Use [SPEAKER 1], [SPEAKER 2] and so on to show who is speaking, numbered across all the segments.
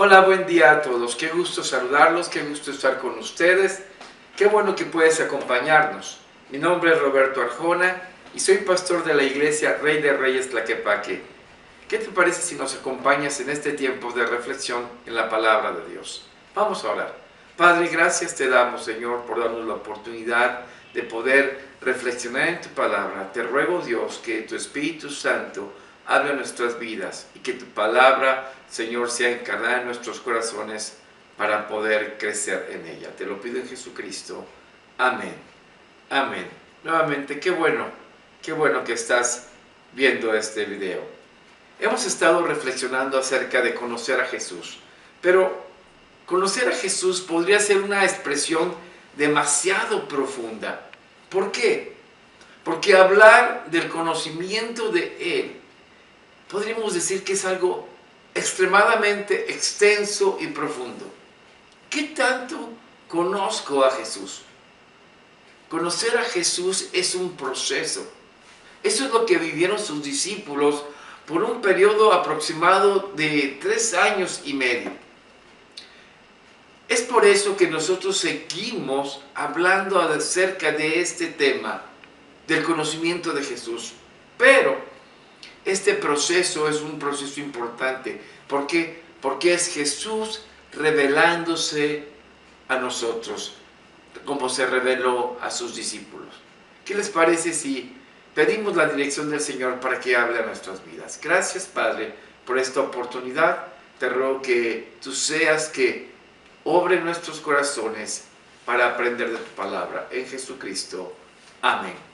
[SPEAKER 1] Hola, buen día a todos. Qué gusto saludarlos, qué gusto estar con ustedes. Qué bueno que puedes acompañarnos. Mi nombre es Roberto Arjona y soy pastor de la iglesia Rey de Reyes Tlaquepaque. ¿Qué te parece si nos acompañas en este tiempo de reflexión en la palabra de Dios? Vamos a orar. Padre, gracias te damos, Señor, por darnos la oportunidad de poder reflexionar en tu palabra. Te ruego, Dios, que tu Espíritu Santo hable a nuestras vidas y que tu palabra, Señor, sea encarnada en nuestros corazones para poder crecer en ella. Te lo pido en Jesucristo. Amén. Amén. Nuevamente, qué bueno que estás viendo este video. Hemos estado reflexionando acerca de conocer a Jesús, pero conocer a Jesús podría ser una expresión demasiado profunda. ¿Por qué? Porque hablar del conocimiento de Él, podríamos decir que es algo extremadamente extenso y profundo. ¿Qué tanto conozco a Jesús? Conocer a Jesús es un proceso. Eso es lo que vivieron sus discípulos por un periodo aproximado de 3 años y medio. Es por eso que nosotros seguimos hablando acerca de este tema, del conocimiento de Jesús. Pero este proceso es un proceso importante. ¿Por qué? Porque es Jesús revelándose a nosotros, como se reveló a sus discípulos. ¿Qué les parece si pedimos la dirección del Señor para que hable a nuestras vidas? Gracias, Padre, por esta oportunidad. Te ruego que tú seas que obre en nuestros corazones para aprender de tu palabra. En Jesucristo. Amén.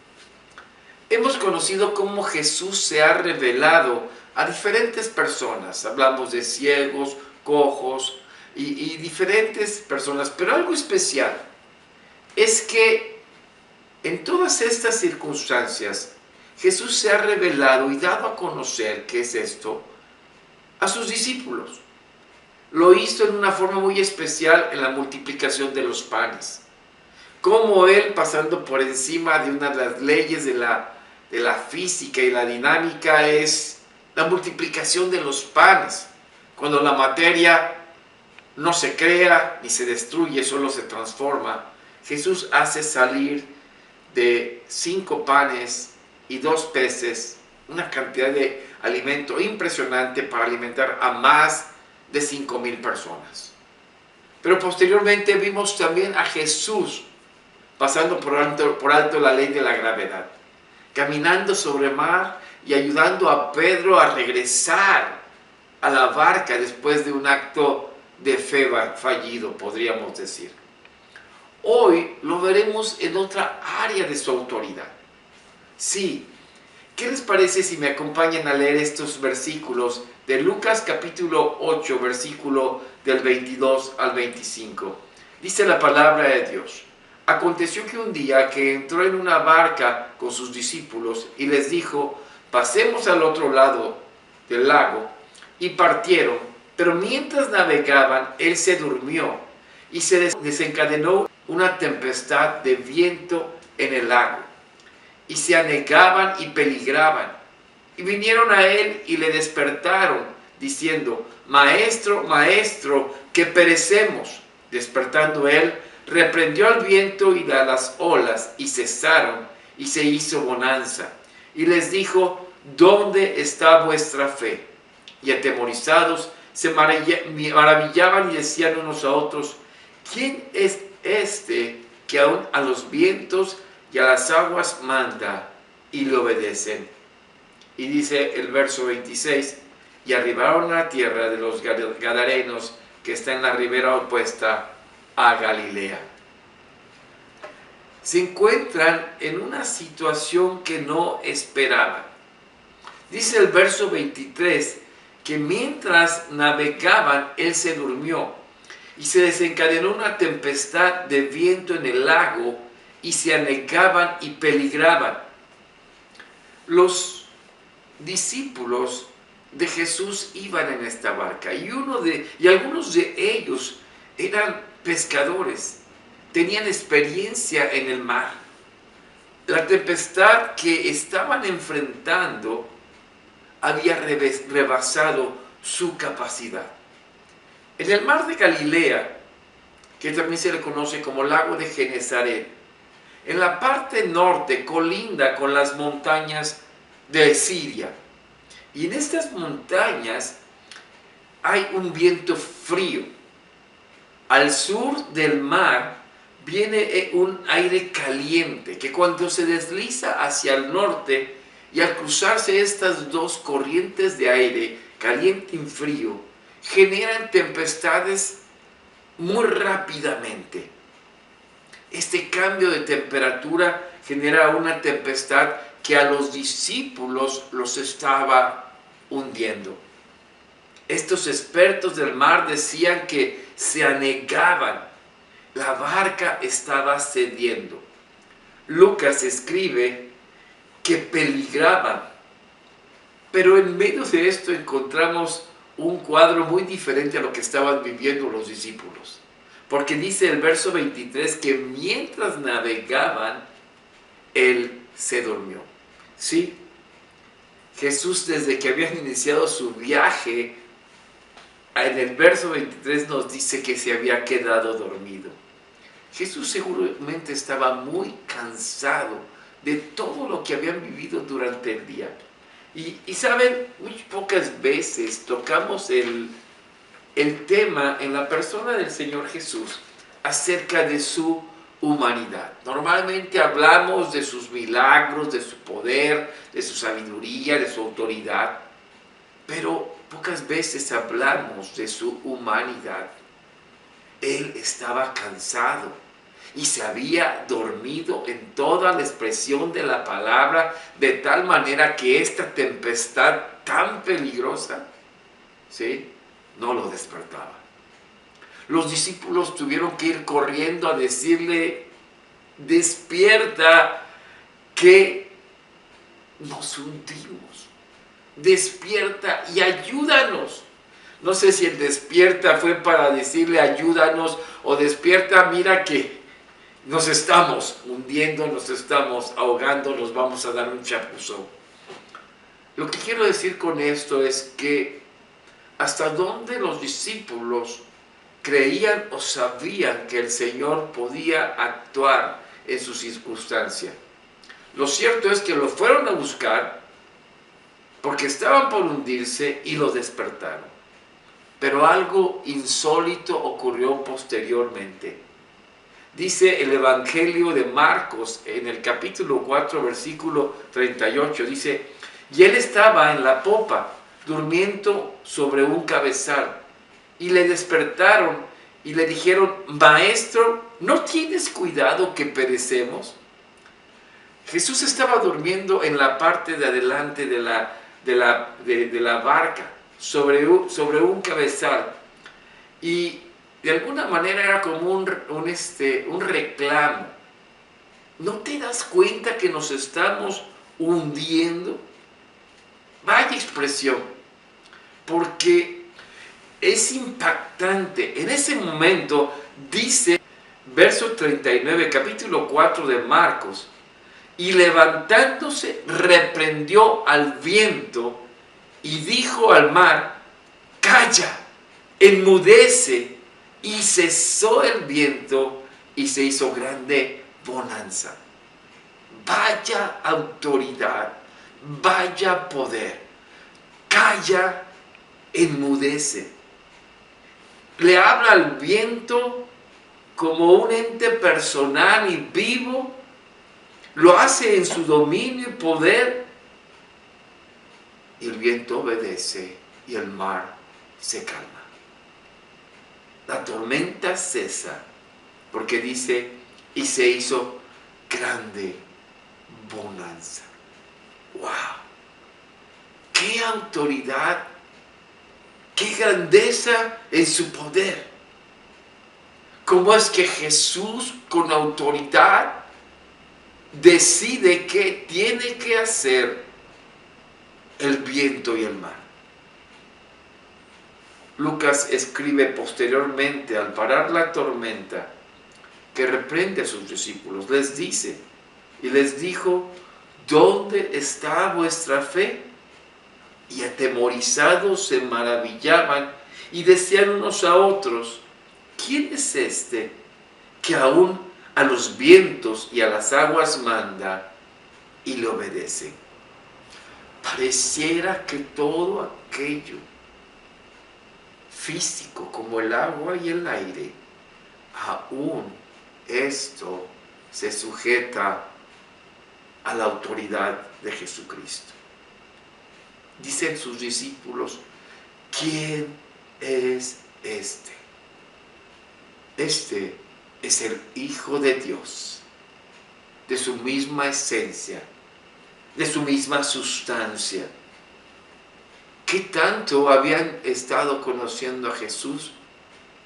[SPEAKER 1] Hemos conocido cómo Jesús se ha revelado a diferentes personas. Hablamos de ciegos, cojos y diferentes personas. Pero algo especial es que en todas estas circunstancias Jesús se ha revelado y dado a conocer, ¿qué es esto?, a sus discípulos. Lo hizo en una forma muy especial en la multiplicación de los panes. Como Él, pasando por encima de una de las leyes de la física y la dinámica, es la multiplicación de los panes. Cuando la materia no se crea ni se destruye, solo se transforma, Jesús hace salir de 5 panes y 2 peces una cantidad de alimento impresionante para alimentar a más de 5,000 personas. Pero posteriormente vimos también a Jesús pasando por alto la ley de la gravedad, caminando sobre mar y ayudando a Pedro a regresar a la barca después de un acto de fe fallido, podríamos decir. Hoy lo veremos en otra área de su autoridad. Sí, ¿qué les parece si me acompañan a leer estos versículos de Lucas capítulo 8, versículo del 22 al 25? Dice la palabra de Dios: aconteció que un día que entró en una barca con sus discípulos y les dijo: pasemos al otro lado del lago, y partieron, pero mientras navegaban, él se durmió y se desencadenó una tempestad de viento en el lago, y se anegaban y peligraban. Y vinieron a él y le despertaron, diciendo: Maestro, maestro, que perecemos. Despertando él, reprendió al viento y a las olas, y cesaron, y se hizo bonanza. Y les dijo: ¿dónde está vuestra fe? Y atemorizados se maravillaban y decían unos a otros: ¿quién es este que aun a los vientos y a las aguas manda y le obedecen? Y dice el verso 26: y arribaron a la tierra de los Gadarenos, que está en la ribera opuesta a Galilea. Se encuentran en una situación que no esperaban. Dice el verso 23 que mientras navegaban, él se durmió y se desencadenó una tempestad de viento en el lago, y se anegaban y peligraban. Los discípulos de Jesús iban en esta barca y algunos de ellos eran pescadores, tenían experiencia en el mar. La tempestad que estaban enfrentando había rebasado su capacidad. En el mar de Galilea, que también se le conoce como lago de Genesaret, en la parte norte colinda con las montañas de Siria. Y en estas montañas hay un viento frío. Al sur del mar viene un aire caliente que cuando se desliza hacia el norte y al cruzarse estas dos corrientes de aire, caliente y frío, generan tempestades muy rápidamente. Este cambio de temperatura genera una tempestad que a los discípulos los estaba hundiendo. Estos expertos del mar decían que se anegaban, la barca estaba cediendo. Lucas escribe que peligraban, pero en medio de esto encontramos un cuadro muy diferente a lo que estaban viviendo los discípulos. Porque dice el verso 23 que mientras navegaban, Él se durmió. Sí, Jesús desde que habían iniciado su viaje, en el verso 23 nos dice que se había quedado dormido. Jesús seguramente estaba muy cansado de todo lo que habían vivido durante el día. Y saben, muy pocas veces tocamos el tema en la persona del Señor Jesús acerca de su humanidad. Normalmente hablamos de sus milagros, de su poder, de su sabiduría, de su autoridad, pero pocas veces hablamos de su humanidad. Él estaba cansado y se había dormido en toda la expresión de la palabra, de tal manera que esta tempestad tan peligrosa, ¿sí?, no lo despertaba. Los discípulos tuvieron que ir corriendo a decirle: despierta, que nos hundimos. Despierta y ayúdanos. No sé si el despierta fue para decirle ayúdanos, o despierta, mira que nos estamos hundiendo, nos estamos ahogando, nos vamos a dar un chapuzón. Lo que quiero decir con esto es que hasta dónde los discípulos creían o sabían que el Señor podía actuar en su circunstancia. Lo cierto es que lo fueron a buscar porque estaban por hundirse y lo despertaron. Pero algo insólito ocurrió posteriormente. Dice el Evangelio de Marcos en el capítulo 4, versículo 38, dice: y él estaba en la popa, durmiendo sobre un cabezal, y le despertaron y le dijeron: maestro, ¿no tienes cuidado que perecemos? Jesús estaba durmiendo en la parte de adelante de la barca, sobre un cabezal, y de alguna manera era como un reclamo. ¿No te das cuenta que nos estamos hundiendo? Vaya expresión, porque es impactante. En ese momento dice, verso 39, capítulo 4 de Marcos: y levantándose reprendió al viento y dijo al mar: calla, enmudece. Y cesó el viento y se hizo grande bonanza. Vaya autoridad, vaya poder. Calla, enmudece. Le habla al viento como un ente personal y vivo. Lo hace en su dominio y poder. Y el viento obedece y el mar se calma. La tormenta cesa, porque dice: y se hizo grande bonanza. ¡Wow! ¡Qué autoridad! ¡Qué grandeza en su poder! ¿Cómo es que Jesús, con autoridad, decide qué tiene que hacer el viento y el mar? Lucas escribe posteriormente, al parar la tormenta, que reprende a sus discípulos. Les dice, y les dijo: ¿dónde está vuestra fe? Y atemorizados se maravillaban y decían unos a otros: ¿quién es este que aún a los vientos y a las aguas manda y le obedece? Pareciera que todo aquello físico como el agua y el aire, aún esto se sujeta a la autoridad de Jesucristo. Dicen sus discípulos: ¿quién es este? Este es el Hijo de Dios, de su misma esencia, de su misma sustancia. ¿Qué tanto habían estado conociendo a Jesús?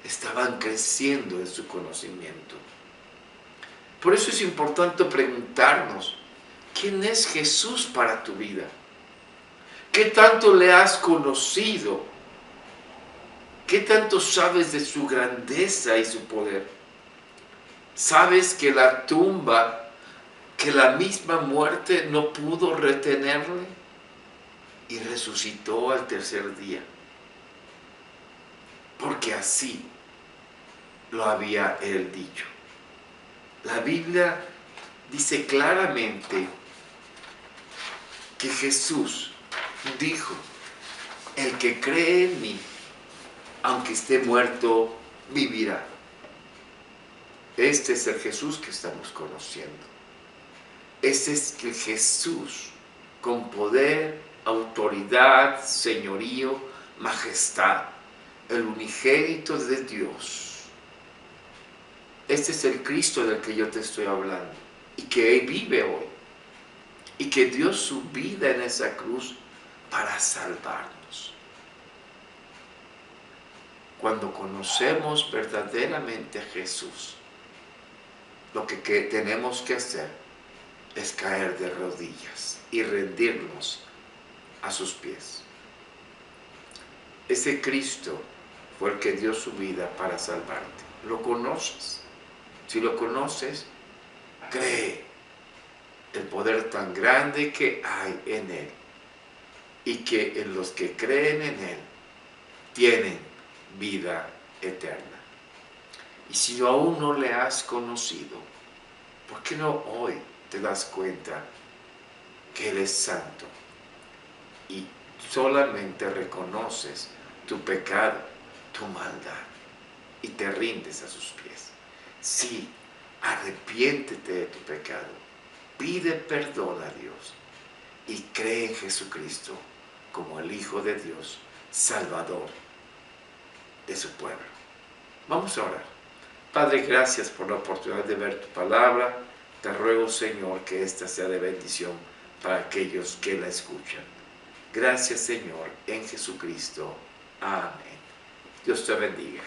[SPEAKER 1] Estaban creciendo en su conocimiento. Por eso es importante preguntarnos: ¿quién es Jesús para tu vida? ¿Qué tanto le has conocido? ¿Qué tanto sabes de su grandeza y su poder? ¿Sabes que la tumba, que la misma muerte no pudo retenerle y resucitó al tercer día? Porque así lo había él dicho. La Biblia dice claramente que Jesús dijo: el que cree en mí, aunque esté muerto, vivirá. Este es el Jesús que estamos conociendo. Este es el Jesús con poder, autoridad, señorío, majestad, el unigénito de Dios. Este es el Cristo del que yo te estoy hablando y que Él vive hoy y que dio su vida en esa cruz para salvarnos. Cuando conocemos verdaderamente a Jesús, lo que tenemos que hacer es caer de rodillas y rendirnos a sus pies. Ese Cristo fue el que dio su vida para salvarte. ¿Lo conoces? Si lo conoces, cree el poder tan grande que hay en Él y que en los que creen en Él tienen vida eterna. Y si aún no le has conocido, ¿por qué no hoy te das cuenta que Él es santo y solamente reconoces tu pecado, tu maldad y te rindes a sus pies? Sí, arrepiéntete de tu pecado, pide perdón a Dios y cree en Jesucristo como el Hijo de Dios, Salvador de su pueblo. Vamos a orar. Padre, gracias por la oportunidad de ver tu palabra. Te ruego, Señor, que esta sea de bendición para aquellos que la escuchan. Gracias, Señor, en Jesucristo. Amén. Dios te bendiga.